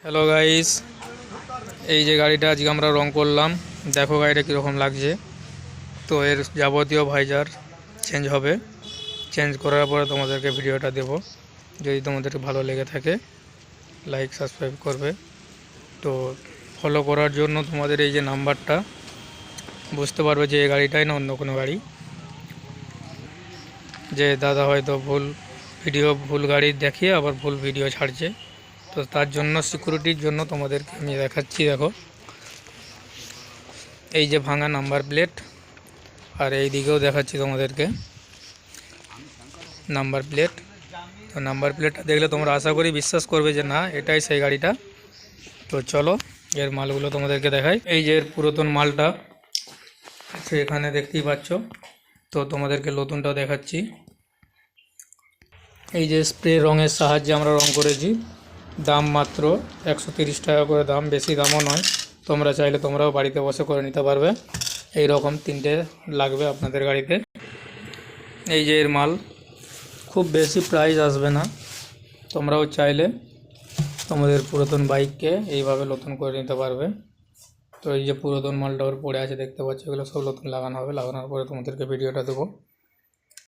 Hello guys, এই যে গাড়িটা আজকে আমরা রং করলাম, দেখো গাড়িটা কীরকম লাগছে। তো এর যাবতীয় ভাইজার চেঞ্জ হবে, চেঞ্জ করার পরে তোমাদেরকে ভিডিওটা দেব। যদি তোমাদের ভালো লেগে থাকে লাইক সাবস্ক্রাইব করবে। তো ফলো করার জন্য তোমাদের এই যে নাম্বারটা বুঝতে পারবে যে এই গাড়িটাই না অন্য কোনো গাড়ি। যে দাদা হয়তো ভুল গাড়ি দেখিয়ে আবার ভুল ভিডিও ছাড়ছে, তো তার জন্য সিকিউরিটির জন্য তোমাদেরকে আমি দেখাচ্ছি। দেখো এই যে ভাঙা নাম্বার প্লেট, আর এই দিকেও দেখাচ্ছি তোমাদেরকে নাম্বার প্লেট। তো নাম্বার প্লেটটা দেখলে তোমরা আশা করি বিশ্বাস করবে যে না এটাই সেই গাড়িটা। তো চলো এর মালগুলো তোমাদেরকে দেখাই। এই যে এর পুরাতন মালটা আছে এখানে দেখতেই পাচ্ছ। তো তোমাদেরকে নতুনটাও দেখাচ্ছি। এই যে স্প্রে রঙের সাহায্যে আমরা রং করেছি, দাম মাত্র 130 টাকা করে দাম, বেশি দামও নয়। তোমরা চাইলে তোমরাও বাড়িতে বসে করে নিতে পারবে। এই রকম 3টে লাগবে আপনাদের গাড়িতে। এই যে এর মাল, খুব বেশি প্রাইস আসবে না। তোমরাও চাইলে তোমাদের পুরাতন বাইককে এইভাবে নতুন করে নিতে পারবে। তো এই যে পুরাতন মালটা ওর পড়ে আছে দেখতে পাচ্ছ, এগুলো সব নতুন লাগানো হবে। লাগানোর পরে তোমাদেরকে ভিডিওটা দেবো।